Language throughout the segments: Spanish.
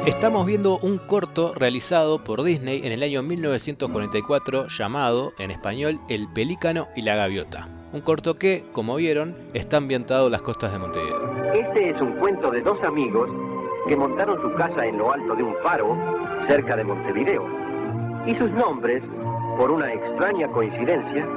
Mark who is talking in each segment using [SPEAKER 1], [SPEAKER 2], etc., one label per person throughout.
[SPEAKER 1] Estamos viendo un corto realizado por Disney en el año 1944 llamado, en español, El Pelícano y la Gaviota. Un corto que, como vieron, está ambientado en las costas de Montevideo.
[SPEAKER 2] Este es un cuento de dos amigos que montaron su casa en lo alto de un faro cerca de Montevideo. Y sus nombres, por una extraña coincidencia,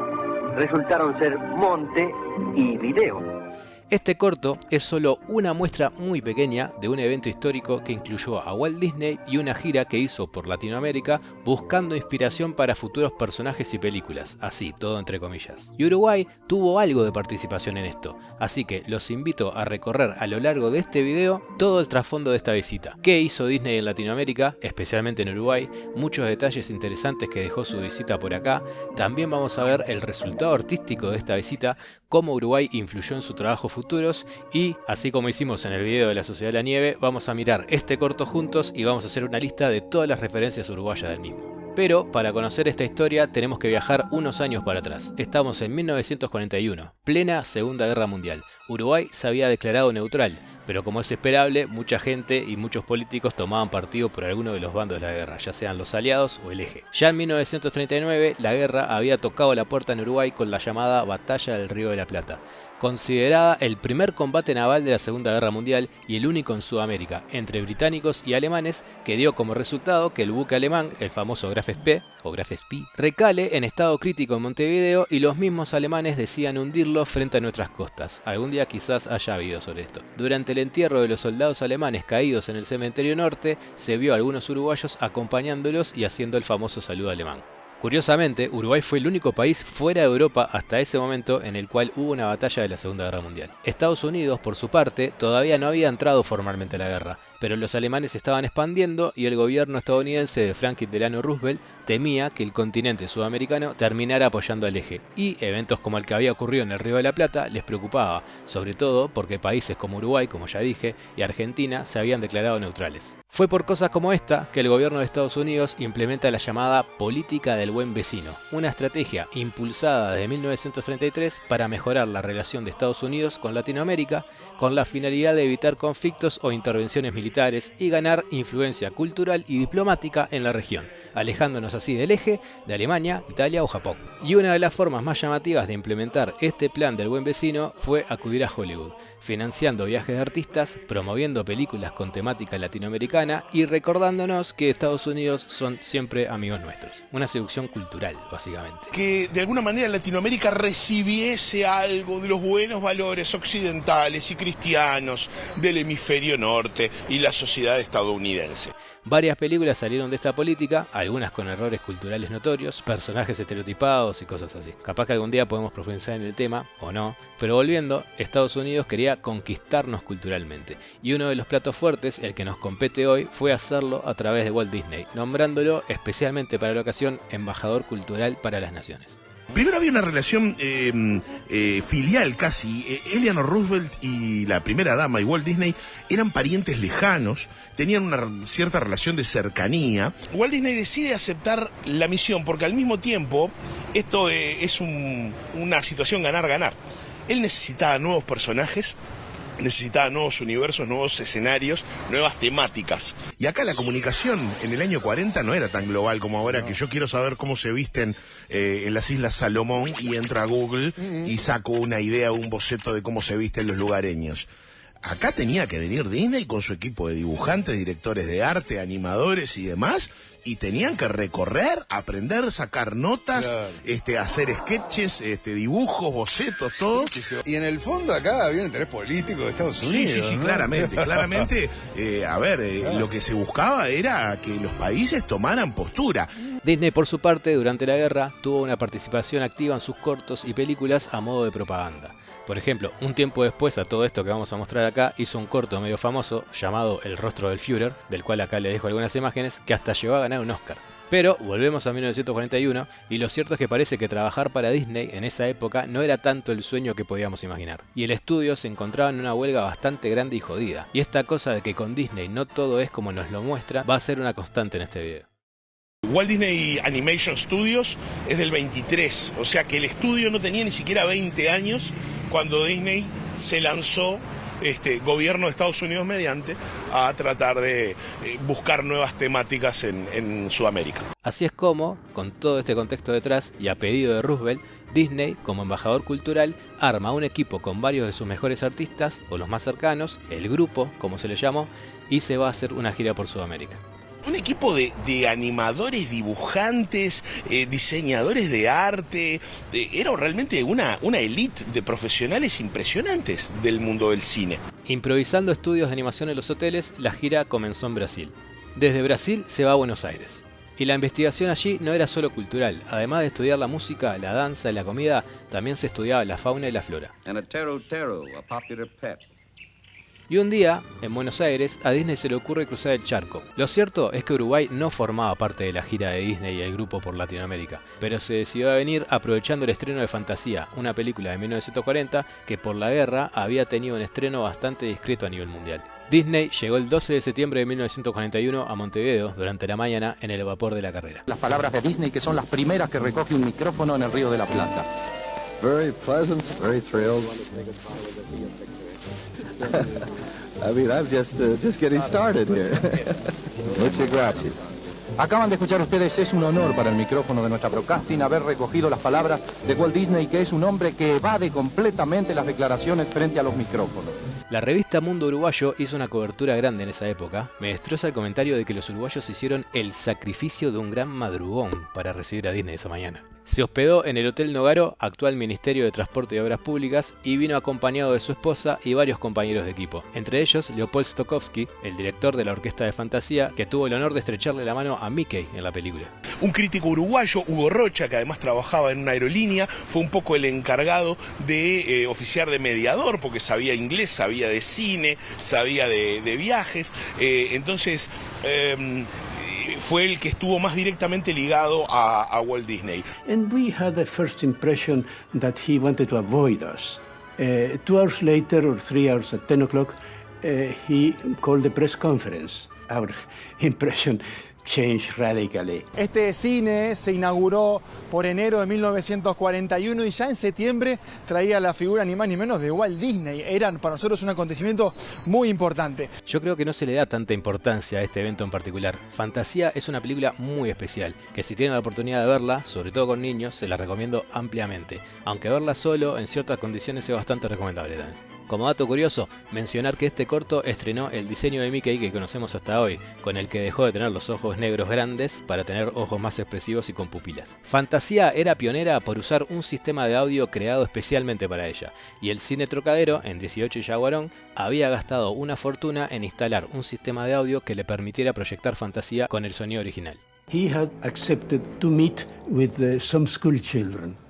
[SPEAKER 2] resultaron ser Monte y Video.
[SPEAKER 1] Este corto es solo una muestra muy pequeña de un evento histórico que incluyó a Walt Disney y una gira que hizo por Latinoamérica buscando inspiración para futuros personajes y películas, así, todo entre comillas. Y Uruguay tuvo algo de participación en esto, así que los invito a recorrer a lo largo de este video todo el trasfondo de esta visita. ¿Qué hizo Disney en Latinoamérica, especialmente en Uruguay? Muchos detalles interesantes que dejó su visita por acá. También vamos a ver el resultado artístico de esta visita, cómo Uruguay influyó en su trabajo futuros y, así como hicimos en el video de la Sociedad de la Nieve, vamos a mirar este corto juntos y vamos a hacer una lista de todas las referencias uruguayas del mismo. Pero para conocer esta historia tenemos que viajar unos años para atrás. Estamos en 1941, plena Segunda Guerra Mundial. Uruguay se había declarado neutral, pero como es esperable, mucha gente y muchos políticos tomaban partido por alguno de los bandos de la guerra, ya sean los aliados o el eje. Ya en 1939, la guerra había tocado la puerta en Uruguay con la llamada Batalla del Río de la Plata, considerada el primer combate naval de la Segunda Guerra Mundial y el único en Sudamérica, entre británicos y alemanes, que dio como resultado que el buque alemán, el famoso Graf Spee, o Graf Spee, recale en estado crítico en Montevideo y los mismos alemanes decían hundirlo frente a nuestras costas. Algún día quizás haya habido sobre esto. Durante el entierro de los soldados alemanes caídos en el cementerio norte, se vio a algunos uruguayos acompañándolos y haciendo el famoso saludo alemán. Curiosamente, Uruguay fue el único país fuera de Europa hasta ese momento en el cual hubo una batalla de la Segunda Guerra Mundial. Estados Unidos, por su parte, todavía no había entrado formalmente a la guerra, pero los alemanes se estaban expandiendo y el gobierno estadounidense de Franklin Delano Roosevelt temía que el continente sudamericano terminara apoyando al eje, y eventos como el que había ocurrido en el Río de la Plata les preocupaba, sobre todo porque países como Uruguay, como ya dije, y Argentina se habían declarado neutrales. Fue por cosas como esta que el gobierno de Estados Unidos implementa la llamada Política del Buen Vecino, una estrategia impulsada desde 1933 para mejorar la relación de Estados Unidos con Latinoamérica, con la finalidad de evitar conflictos o intervenciones militares y ganar influencia cultural y diplomática en la región, alejándonos así del eje de Alemania, Italia o Japón. Y una de las formas más llamativas de implementar este plan del buen vecino fue acudir a Hollywood, financiando viajes de artistas, promoviendo películas con temática latinoamericana y recordándonos que Estados Unidos son siempre amigos nuestros. Una seducción cultural, básicamente.
[SPEAKER 3] Que de alguna manera Latinoamérica recibiese algo de los buenos valores occidentales y cristianos del hemisferio norte y la sociedad estadounidense.
[SPEAKER 1] Varias películas salieron de esta política, algunas con errores culturales notorios, personajes estereotipados y cosas así. Capaz que algún día podemos profundizar en el tema, o no, pero volviendo, Estados Unidos quería conquistarnos culturalmente, y uno de los platos fuertes, el que nos compete hoy, fue hacerlo a través de Walt Disney, nombrándolo especialmente para la ocasión embajador cultural para las naciones.
[SPEAKER 3] Primero había una relación filial casi. Eleanor Roosevelt y la primera dama y Walt Disney eran parientes lejanos, tenían una cierta relación de cercanía. Walt Disney decide aceptar la misión porque al mismo tiempo esto es una situación ganar-ganar. Él necesitaba nuevos personajes, necesitaba nuevos universos, nuevos escenarios, nuevas temáticas. Y acá la comunicación en el año 40 no era tan global como ahora, no. Que yo quiero saber cómo se visten en las Islas Salomón y entro a Google y saco una idea, un boceto de cómo se visten los lugareños. Acá tenía que venir Disney con su equipo de dibujantes, directores de arte, animadores y demás, y tenían que recorrer, aprender, sacar notas, claro. Hacer sketches, dibujos, bocetos, todo.
[SPEAKER 4] Y en el fondo acá había un interés político de Estados Unidos.
[SPEAKER 3] Sí,
[SPEAKER 4] ¿no?
[SPEAKER 3] claramente. Lo que se buscaba era que los países tomaran postura.
[SPEAKER 1] Disney, por su parte, durante la guerra, tuvo una participación activa en sus cortos y películas a modo de propaganda. Por ejemplo, un tiempo después a todo esto que vamos a mostrar acá, hizo un corto medio famoso llamado El rostro del Führer, del cual acá les dejo algunas imágenes, que hasta llegó a ganar un Oscar. Pero volvemos a 1941 y lo cierto es que parece que trabajar para Disney en esa época no era tanto el sueño que podíamos imaginar. Y el estudio se encontraba en una huelga bastante grande y jodida. Y esta cosa de que con Disney no todo es como nos lo muestra va a ser una constante en este video.
[SPEAKER 3] Walt Disney Animation Studios es del 23, o sea que el estudio no tenía ni siquiera 20 años cuando Disney se lanzó gobierno de Estados Unidos mediante, a tratar de buscar nuevas temáticas en Sudamérica.
[SPEAKER 1] Así es como, con todo este contexto detrás y a pedido de Roosevelt, Disney, como embajador cultural, arma un equipo con varios de sus mejores artistas, o los más cercanos, el grupo, como se le llamó, y se va a hacer una gira por Sudamérica.
[SPEAKER 3] Un equipo de animadores, dibujantes, diseñadores de arte. Era realmente una élite de profesionales impresionantes del mundo del cine.
[SPEAKER 1] Improvisando estudios de animación en los hoteles, la gira comenzó en Brasil. Desde Brasil se va a Buenos Aires. Y la investigación allí no era solo cultural. Además de estudiar la música, la danza y la comida, también se estudiaba la fauna y la flora. Y un día, en Buenos Aires, a Disney se le ocurre cruzar el charco. Lo cierto es que Uruguay no formaba parte de la gira de Disney y el grupo por Latinoamérica, pero se decidió a venir aprovechando el estreno de Fantasía, una película de 1940 que por la guerra había tenido un estreno bastante discreto a nivel mundial. Disney llegó el 12 de septiembre de 1941 a Montevideo durante la mañana en el vapor de la Carrera.
[SPEAKER 5] Las palabras de Disney, que son las primeras que recoge un micrófono en el Río de la Plata.
[SPEAKER 6] Very pleasant, very thrilled. I mean, I'm just getting started here. Muchas gracias.
[SPEAKER 5] Acaban de escuchar ustedes, es un honor para el micrófono de nuestra broadcasting haber recogido las palabras de Walt Disney, que es un hombre que evade completamente las declaraciones frente a los micrófonos.
[SPEAKER 1] La revista Mundo Uruguayo hizo una cobertura grande en esa época. Me destroza el comentario de que los uruguayos hicieron el sacrificio de un gran madrugón para recibir a Disney esa mañana. Se hospedó en el Hotel Nogaro, actual Ministerio de Transporte y Obras Públicas, y vino acompañado de su esposa y varios compañeros de equipo. Entre ellos, Leopold Stokowski, el director de la Orquesta de Fantasía, que tuvo el honor de estrecharle la mano a Mickey en la película.
[SPEAKER 3] Un crítico uruguayo, Hugo Rocha, que además trabajaba en una aerolínea, fue un poco el encargado de oficiar de mediador, porque sabía inglés, sabía de cine, sabía de viajes. Entonces fue el que estuvo más directamente ligado a Walt Disney.
[SPEAKER 7] And we had the first impression that he wanted to avoid us. 2 hours later, or 3 hours at 10 o'clock, he called the press conference. Our impression changed radically.
[SPEAKER 8] Este cine se inauguró por enero de 1941 y ya en septiembre traía la figura ni más ni menos de Walt Disney. Era para nosotros un acontecimiento muy importante.
[SPEAKER 1] Yo creo que no se le da tanta importancia a este evento en particular. Fantasía es una película muy especial, que si tienen la oportunidad de verla, sobre todo con niños, se la recomiendo ampliamente. Aunque verla solo, en ciertas condiciones es bastante recomendable también. Como dato curioso, mencionar que este corto estrenó el diseño de Mickey que conocemos hasta hoy, con el que dejó de tener los ojos negros grandes para tener ojos más expresivos y con pupilas. Fantasía era pionera por usar un sistema de audio creado especialmente para ella, y el Cine Trocadero, en 18 y Yaguarón, había gastado una fortuna en instalar un sistema de audio que le permitiera proyectar Fantasía con el sonido original.
[SPEAKER 7] He had accepted to meet with some school children.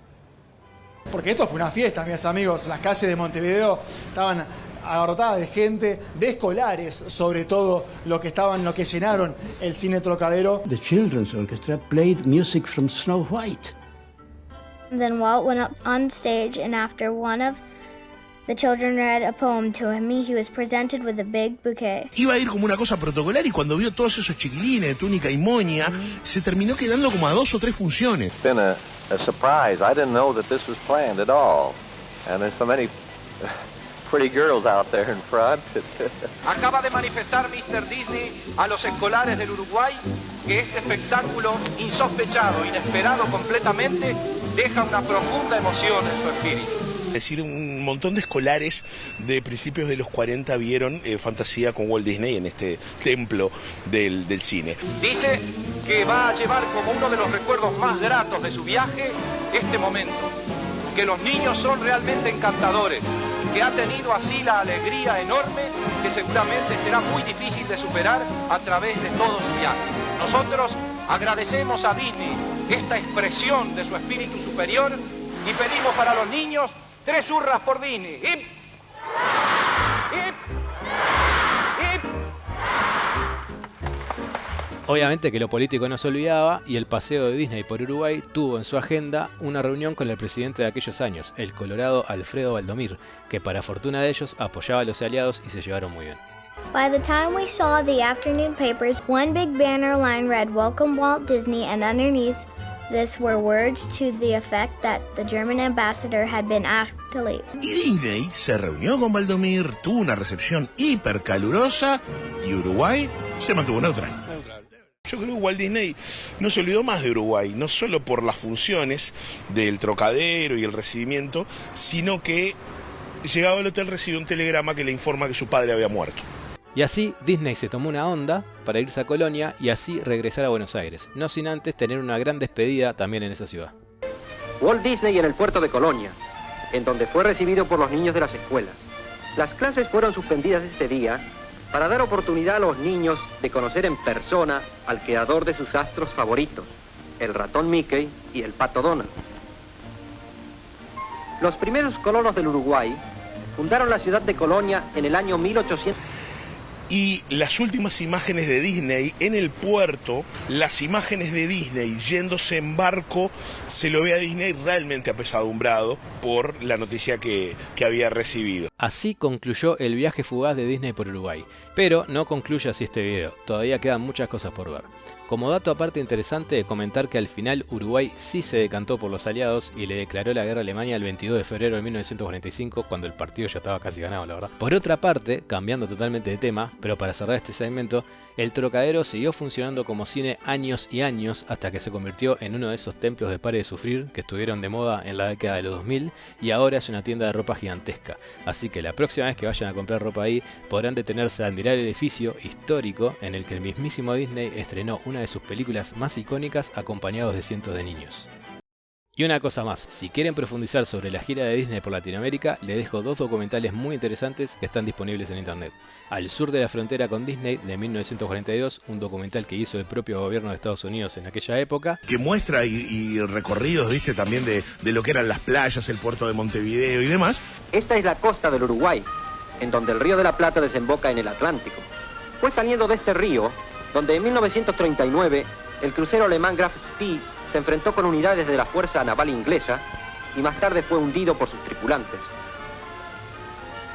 [SPEAKER 8] Porque esto fue una fiesta, mis amigos. Las calles de Montevideo estaban abarrotadas de gente, de escolares, sobre todo lo que llenaron el Cine Trocadero.
[SPEAKER 7] The children's orchestra played music from Snow White.
[SPEAKER 9] Then Walt went up on stage, and after one of the children read a poem to him, he was presented with a big bouquet.
[SPEAKER 3] Iba a ir como una cosa protocolar y cuando vio todos esos chiquilines de túnica y moña, se terminó quedando como a 2 o 3 funciones.
[SPEAKER 6] It's been a surprise. I didn't know that this was planned at all. And there's so many pretty girls out there in front.
[SPEAKER 5] Acaba de manifestar Mr. Disney a los escolares del Uruguay que este espectáculo insospechado, inesperado completamente, deja una profunda emoción en su espíritu.
[SPEAKER 3] Es decir, un montón de escolares de principios de los 40 vieron Fantasía con Walt Disney en este templo del cine.
[SPEAKER 5] Dice que va a llevar como uno de los recuerdos más gratos de su viaje este momento, que los niños son realmente encantadores, que ha tenido así la alegría enorme que seguramente será muy difícil de superar a través de todo su viaje. Nosotros agradecemos a Disney esta expresión de su espíritu superior y pedimos para los niños 3 hurras por Disney. ¡Hip! ¡Hip! ¡Hip!
[SPEAKER 1] Obviamente que lo político no se olvidaba y el paseo de Disney por Uruguay tuvo en su agenda una reunión con el presidente de aquellos años, el colorado Alfredo Valdomir, que para fortuna de ellos apoyaba a los aliados y se llevaron muy bien.
[SPEAKER 9] By the time we saw the afternoon papers, one big banner line read, "Welcome Walt Disney," and underneath, this were words to the effect that the German ambassador had been asked to leave.
[SPEAKER 3] Y Disney se reunió con Valdomir, tuvo una recepción hipercalurosa y Uruguay se mantuvo neutral. Yo creo que Walt Disney no se olvidó más de Uruguay, no solo por las funciones del Trocadero y el recibimiento, sino que llegado al hotel recibió un telegrama que le informa que su padre había muerto.
[SPEAKER 1] Y así Disney se tomó una onda para irse a Colonia y así regresar a Buenos Aires, no sin antes tener una gran despedida también en esa ciudad.
[SPEAKER 2] Walt Disney en el puerto de Colonia, en donde fue recibido por los niños de las escuelas. Las clases fueron suspendidas ese día para dar oportunidad a los niños de conocer en persona al creador de sus astros favoritos, el ratón Mickey y el pato Donald. Los primeros colonos del Uruguay fundaron la ciudad de Colonia en el año 1800.
[SPEAKER 3] Y las últimas imágenes de Disney en el puerto, las imágenes de Disney yéndose en barco, se lo ve a Disney realmente apesadumbrado por la noticia que había recibido.
[SPEAKER 1] Así concluyó el viaje fugaz de Disney por Uruguay, pero no concluye así este video, todavía quedan muchas cosas por ver. Como dato aparte interesante, comentar que al final Uruguay sí se decantó por los aliados y le declaró la guerra a Alemania el 22 de febrero de 1945, cuando el partido ya estaba casi ganado, la verdad. Por otra parte, cambiando totalmente de tema, pero para cerrar este segmento, el Trocadero siguió funcionando como cine años y años hasta que se convirtió en uno de esos templos de pare de sufrir que estuvieron de moda en la década de los 2000 y ahora es una tienda de ropa gigantesca. Así que la próxima vez que vayan a comprar ropa ahí podrán detenerse a admirar el edificio histórico en el que el mismísimo Disney estrenó una de sus películas más icónicas acompañados de cientos de niños. Y una cosa más, si quieren profundizar sobre la gira de Disney por Latinoamérica, les dejo dos documentales muy interesantes que están disponibles en internet. Al sur de la frontera con Disney, de 1942, un documental que hizo el propio gobierno de Estados Unidos en aquella época.
[SPEAKER 3] Que muestra y recorridos, viste, también de lo que eran las playas, el puerto de Montevideo y demás.
[SPEAKER 2] Esta es la costa del Uruguay, en donde el río de la Plata desemboca en el Atlántico. Fue saliendo de este río donde en 1939 el crucero alemán Graf Spee se enfrentó con unidades de la Fuerza Naval Inglesa y más tarde fue hundido por sus tripulantes.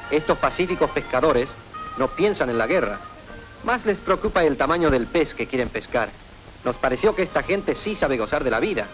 [SPEAKER 2] Estos pacíficos pescadores no piensan en la guerra, más les preocupa el tamaño del pez que quieren pescar. Nos pareció que esta gente sí sabe gozar de la vida,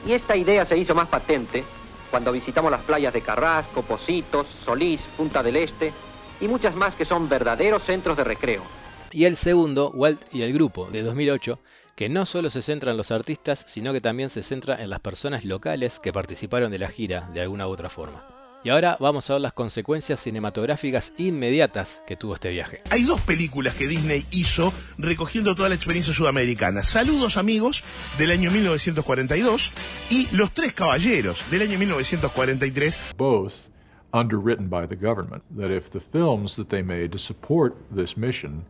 [SPEAKER 2] y esta idea se hizo más patente cuando visitamos las playas de Carrasco, Pocitos, Solís, Punta del Este y muchas más que son verdaderos centros de recreo.
[SPEAKER 1] Y el segundo, Walt y el grupo, de 2008, que no solo se centra en los artistas, sino que también se centra en las personas locales que participaron de la gira de alguna u otra forma. Y ahora vamos a ver las consecuencias cinematográficas inmediatas que tuvo este viaje.
[SPEAKER 3] Hay dos películas que Disney hizo recogiendo toda la experiencia sudamericana. Saludos amigos, del año 1942, y Los Tres Caballeros, del año 1943.
[SPEAKER 10] Both underwritten by the government, that if the films that they made to support this mission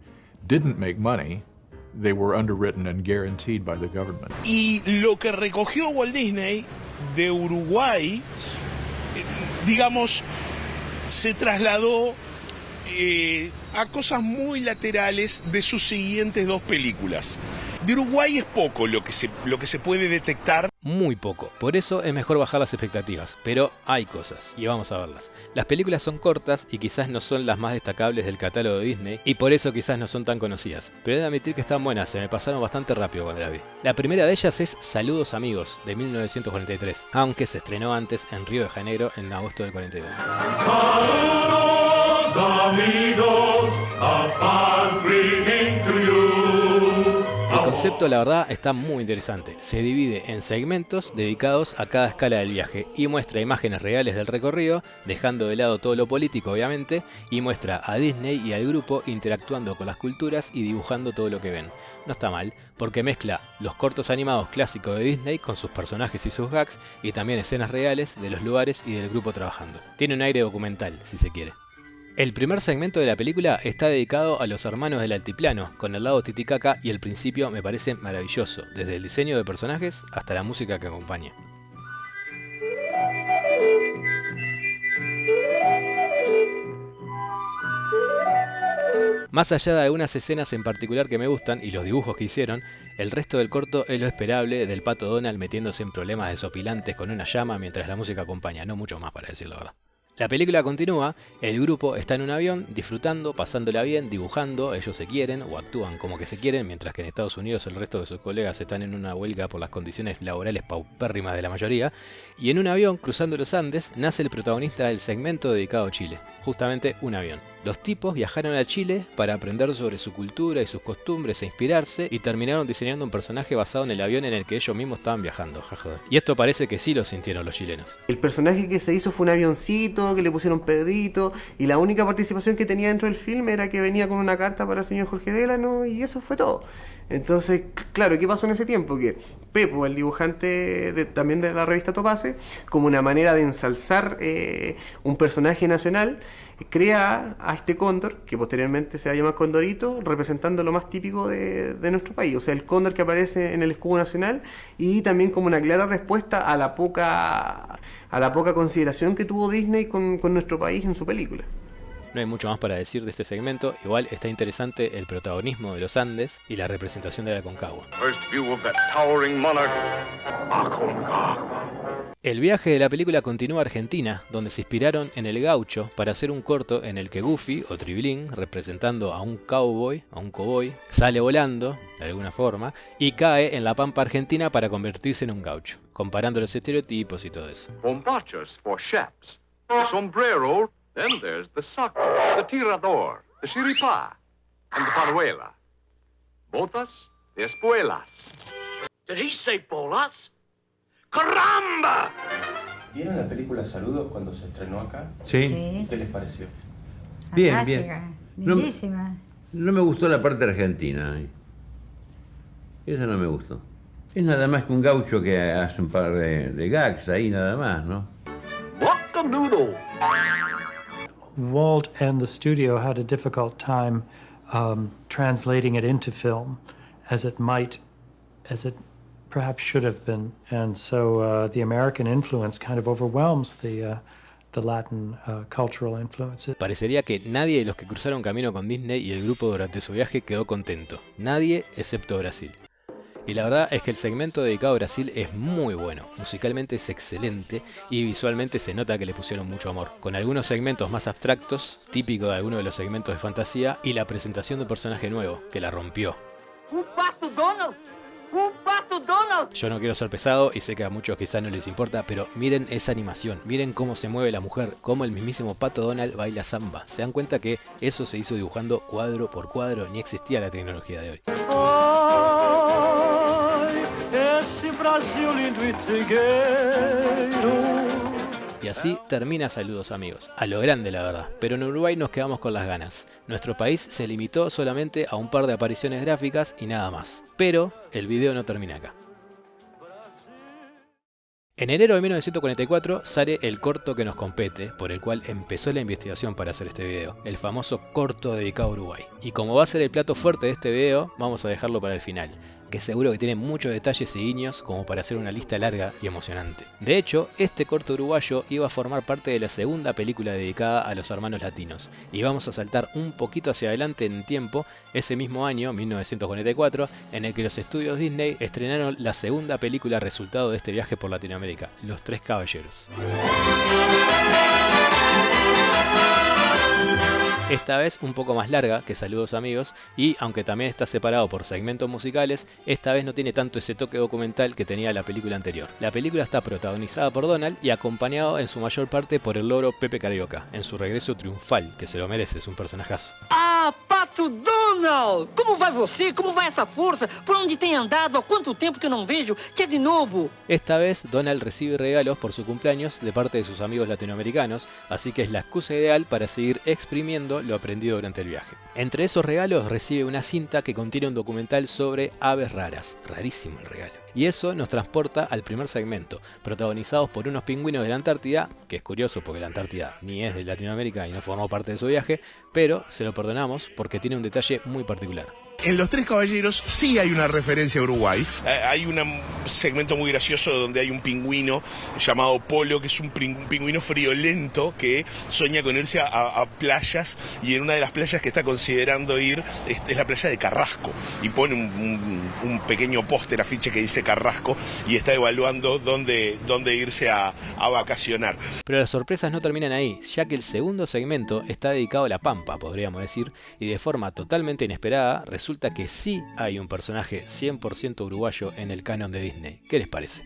[SPEAKER 10] didn't make money, they were underwritten and guaranteed by the government.
[SPEAKER 3] Y lo que recogió Walt Disney de Uruguay, digamos, se trasladó a cosas muy laterales de sus siguientes dos películas. De Uruguay es poco lo que se puede detectar.
[SPEAKER 1] Muy poco, por eso es mejor bajar las expectativas, pero hay cosas, y vamos a verlas. Las películas son cortas y quizás no son las más destacables del catálogo de Disney, y por eso quizás no son tan conocidas, pero he de admitir que están buenas, se me pasaron bastante rápido cuando las vi. La primera de ellas es Saludos amigos, de 1943, aunque se estrenó antes en Río de Janeiro en agosto del 42.
[SPEAKER 11] Saludos amigos, a pan bringing to you.
[SPEAKER 1] El concepto, la verdad, está muy interesante. Se divide en segmentos dedicados a cada escala del viaje y muestra imágenes reales del recorrido, dejando de lado todo lo político, obviamente, y muestra a Disney y al grupo interactuando con las culturas y dibujando todo lo que ven. No está mal, porque mezcla los cortos animados clásicos de Disney con sus personajes y sus gags, y también escenas reales de los lugares y del grupo trabajando. Tiene un aire documental, si se quiere. El primer segmento de la película está dedicado a los hermanos del altiplano, con el lado Titicaca, y el principio me parece maravilloso, desde el diseño de personajes hasta la música que acompaña. Más allá de algunas escenas en particular que me gustan y los dibujos que hicieron, el resto del corto es lo esperable del pato Donald metiéndose en problemas desopilantes con una llama mientras la música acompaña, no mucho más para decir la verdad. La película continúa, el grupo está en un avión, disfrutando, pasándola bien, dibujando, ellos se quieren o actúan como que se quieren, mientras que en Estados Unidos el resto de sus colegas están en una huelga por las condiciones laborales paupérrimas de la mayoría, y en un avión, cruzando los Andes, nace el protagonista del segmento dedicado a Chile, justamente un avión. Los tipos viajaron a Chile para aprender sobre su cultura y sus costumbres e inspirarse, y terminaron diseñando un personaje basado en el avión en el que ellos mismos estaban viajando, jaja. Y esto parece que sí lo sintieron los chilenos.
[SPEAKER 12] El personaje que se hizo fue un avioncito, que le pusieron Pedrito, y la única participación que tenía dentro del film era que venía con una carta para el señor Jorge Delano, y eso fue todo. Entonces, claro, ¿qué pasó en ese tiempo? Que Pepo, el dibujante también de la revista Topase, como una manera de ensalzar un personaje nacional, crea a este cóndor, que posteriormente se va a llamar Condorito, representando lo más típico de nuestro país, o sea, el cóndor que aparece en el escudo nacional, y también como una clara respuesta a la poca consideración que tuvo Disney con nuestro país en su película.
[SPEAKER 1] No hay mucho más para decir de este segmento, igual está interesante el protagonismo de los Andes y la representación de la Aconcagua. El viaje de la película continúa a Argentina, donde se inspiraron en el gaucho para hacer un corto en el que Goofy, o Tribilín, representando a un cowboy, sale volando, de alguna forma, y cae en la pampa argentina para convertirse en un gaucho, comparando los estereotipos y todo eso.
[SPEAKER 5] Bombachos for chaps, sombrero. Then there's the saco, the tirador, the chiripá, and the paruela. Botas de espuelas.
[SPEAKER 13] Did he say bolas? ¡Caramba!
[SPEAKER 14] ¿Vieron la película Saludos cuando se estrenó acá?
[SPEAKER 15] Sí.
[SPEAKER 14] ¿Qué les pareció?
[SPEAKER 15] Bien, bien.
[SPEAKER 16] Lindísima.
[SPEAKER 15] No me gustó la parte argentina. Esa no me gustó. Es nada más que un gaucho que hace un par de gags ahí nada más, ¿no?
[SPEAKER 13] Guacanudo.
[SPEAKER 17] Walt and the studio had a difficult time translating it into film, as it perhaps should have been, and so the American influence kind of overwhelms the Latin cultural influences.
[SPEAKER 1] Parecería que nadie de los que cruzaron camino con Disney y el grupo durante su viaje quedó contento. Nadie excepto Brasil. Y la verdad es que el segmento dedicado a Brasil es muy bueno, musicalmente es excelente y visualmente se nota que le pusieron mucho amor, con algunos segmentos más abstractos, típico de algunos de los segmentos de fantasía, y la presentación de un personaje nuevo, que la rompió.
[SPEAKER 13] ¡Un pato Donald! ¡Un pato Donald!
[SPEAKER 1] Yo no quiero ser pesado y sé que a muchos quizás no les importa, pero miren esa animación, miren cómo se mueve la mujer, cómo el mismísimo Pato Donald baila samba. Se dan cuenta que eso se hizo dibujando cuadro por cuadro, ni existía la tecnología de hoy. Y así termina Saludos amigos, a lo grande la verdad, pero en Uruguay nos quedamos con las ganas. Nuestro país se limitó solamente a un par de apariciones gráficas y nada más, pero el video no termina acá. En enero de 1944 sale el corto que nos compete, por el cual empezó la investigación para hacer este video, el famoso corto dedicado a Uruguay. Y como va a ser el plato fuerte de este video, vamos a dejarlo para el final, que seguro que tiene muchos detalles y guiños como para hacer una lista larga y emocionante. De hecho, este corto uruguayo iba a formar parte de la segunda película dedicada a los hermanos latinos, y vamos a saltar un poquito hacia adelante en tiempo, ese mismo año, 1944, en el que los estudios Disney estrenaron la segunda película resultado de este viaje por Latinoamérica, Los Tres Caballeros. Esta vez un poco más larga que Saludos amigos, y aunque también está separado por segmentos musicales, esta vez no tiene tanto ese toque documental que tenía la película anterior. La película está protagonizada por Donald y acompañado en su mayor parte por el loro Pepe Carioca, en su regreso triunfal, que se lo merece, es un personajazo.
[SPEAKER 13] Ah, Pato Donald! Como vai você? Como vai essa força? Por onde tem andado? Há quanto tempo que não vejo? Que é de novo?
[SPEAKER 1] Esta vez Donald recibe regalos por su cumpleaños de parte de sus amigos latinoamericanos, así que es la excusa ideal para seguir exprimiendo lo aprendido durante el viaje. Entre esos regalos recibe una cinta que contiene un documental sobre aves raras, rarísimo el regalo. Y eso nos transporta al primer segmento, protagonizados por unos pingüinos de la Antártida, que es curioso porque la Antártida ni es de Latinoamérica y no formó parte de su viaje, pero se lo perdonamos porque tiene un detalle muy particular.
[SPEAKER 3] En Los Tres Caballeros sí hay una referencia a Uruguay. Hay un segmento muy gracioso donde hay un pingüino llamado Polo, que es un pingüino friolento que sueña con irse a playas, y en una de las playas que está considerando ir es la playa de Carrasco, y pone un pequeño póster, afiche que dice Carrasco, y está evaluando dónde irse a vacacionar.
[SPEAKER 1] Pero las sorpresas no terminan ahí, ya que el segundo segmento está dedicado a La Pampa, podríamos decir, y de forma totalmente inesperada resulta que sí hay un personaje 100% uruguayo en el canon de Disney. ¿Qué les parece?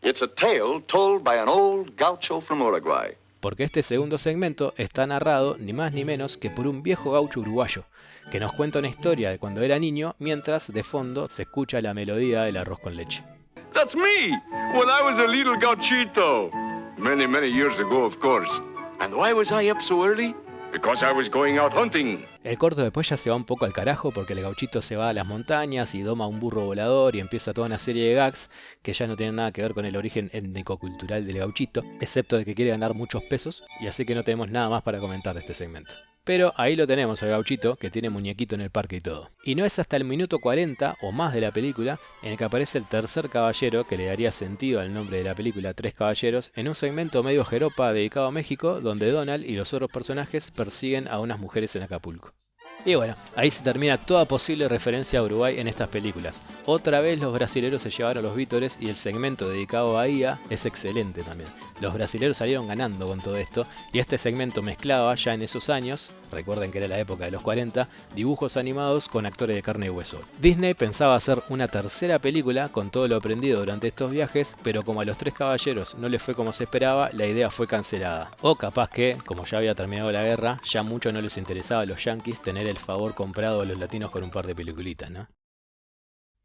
[SPEAKER 16] It's a tale told by an old gaucho from Uruguay.
[SPEAKER 1] Porque este segundo segmento está narrado ni más ni menos que por un viejo gaucho uruguayo, que nos cuenta una historia de cuando era niño, mientras de fondo se escucha la melodía del arroz con leche.
[SPEAKER 16] That's me, when I was a little gauchito. Many, many years ago, of course. And why was I up so early? Because I was going out hunting.
[SPEAKER 1] El corto después ya se va un poco al carajo porque el gauchito se va a las montañas y doma un burro volador y empieza toda una serie de gags que ya no tienen nada que ver con el origen étnico-cultural del gauchito, excepto de que quiere ganar muchos pesos, y así que no tenemos nada más para comentar de este segmento. Pero ahí lo tenemos al gauchito, que tiene muñequito en el parque y todo. Y no es hasta el minuto 40 o más de la película en el que aparece el tercer caballero, que le daría sentido al nombre de la película Tres Caballeros, en un segmento medio jeropa dedicado a México, donde Donald y los otros personajes persiguen a unas mujeres en Acapulco. Y bueno, ahí se termina toda posible referencia a Uruguay en estas películas. Otra vez los brasileros se llevaron los vítores y el segmento dedicado a Bahía es excelente también. Los brasileros salieron ganando con todo esto y este segmento mezclaba ya en esos años, recuerden que era la época de los 40, dibujos animados con actores de carne y hueso. Disney pensaba hacer una tercera película con todo lo aprendido durante estos viajes, pero como a los Tres Caballeros no les fue como se esperaba, la idea fue cancelada. O capaz que, como ya había terminado la guerra, ya mucho no les interesaba a los yanquis tener el favor comprado a los latinos con un par de peliculitas, ¿no?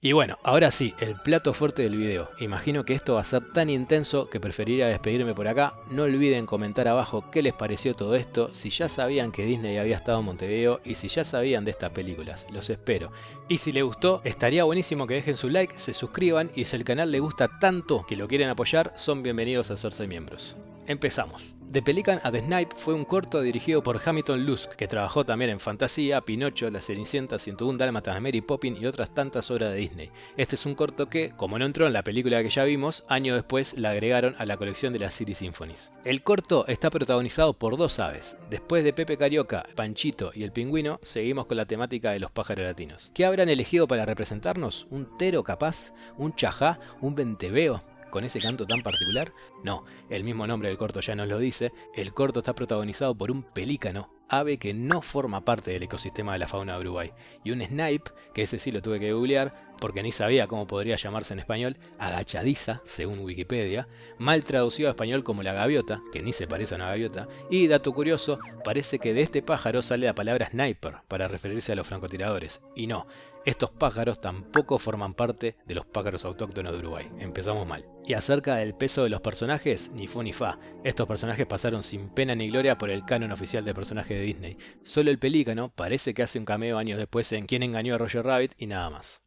[SPEAKER 1] Y bueno, ahora sí, el plato fuerte del video. Imagino que esto va a ser tan intenso que preferiría despedirme por acá. No olviden comentar abajo qué les pareció todo esto, si ya sabían que Disney había estado en Montevideo y si ya sabían de estas películas. Los espero. Y si les gustó, estaría buenísimo que dejen su like, se suscriban y si el canal les gusta tanto que lo quieren apoyar, son bienvenidos a hacerse miembros. Empezamos. The Pelican at the Snipe fue un corto dirigido por Hamilton Lusk, que trabajó también en Fantasía, Pinocho, La Cenicienta, 101 Dálmatas, Mary Poppins y otras tantas obras de Disney. Este es un corto que, como no entró en la película que ya vimos, años después la agregaron a la colección de las City Symphonies. El corto está protagonizado por dos aves. Después de Pepe Carioca, Panchito y el Pingüino, seguimos con la temática de los pájaros latinos. ¿Qué habrán elegido para representarnos? ¿Un tero capaz? ¿Un chajá? ¿Un venteveo? ¿Con ese canto tan particular? No, el mismo nombre del corto ya nos lo dice. El corto está protagonizado por un pelícano, ave que no forma parte del ecosistema de la fauna de Uruguay, y un snipe, que ese sí lo tuve que googlear porque ni sabía cómo podría llamarse en español, agachadiza, según Wikipedia, mal traducido a español como la gaviota, que ni se parece a una gaviota, y dato curioso, parece que de este pájaro sale la palabra sniper para referirse a los francotiradores, y no, estos pájaros tampoco forman parte de los pájaros autóctonos de Uruguay. Empezamos mal. Y acerca del peso de los personajes, ni fu ni fa. Estos personajes pasaron sin pena ni gloria por el canon oficial de personajes de Disney. Solo el pelícano parece que hace un cameo años después en Quién engañó a Roger Rabbit y nada más.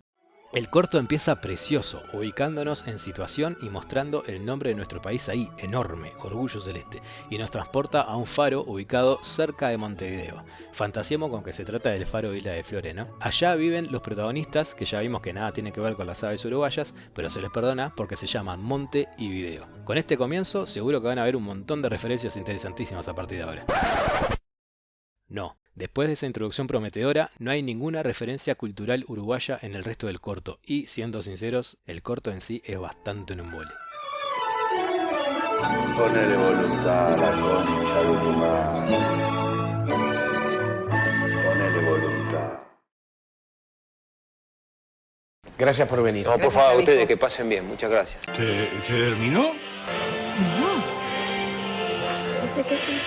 [SPEAKER 1] El corto empieza precioso, ubicándonos en situación y mostrando el nombre de nuestro país ahí, enorme, Orgullo Celeste, y nos transporta a un faro ubicado cerca de Montevideo. Fantasiemos con que se trata del faro Isla de Flores, ¿no? Allá viven los protagonistas, que ya vimos que nada tiene que ver con las aves uruguayas, pero se les perdona porque se llaman Monte y Video. Con este comienzo seguro que van a haber un montón de referencias interesantísimas a partir de ahora. No. Después de esa introducción prometedora, no hay ninguna referencia cultural uruguaya en el resto del corto, y siendo sinceros, el corto en sí es bastante un embole.
[SPEAKER 4] Ponele voluntad a la concha de tu madre. Ponele voluntad.
[SPEAKER 18] Gracias por venir.
[SPEAKER 14] No, por favor, ustedes que pasen bien. Muchas gracias.
[SPEAKER 3] ¿Terminó?
[SPEAKER 9] Dice que sí.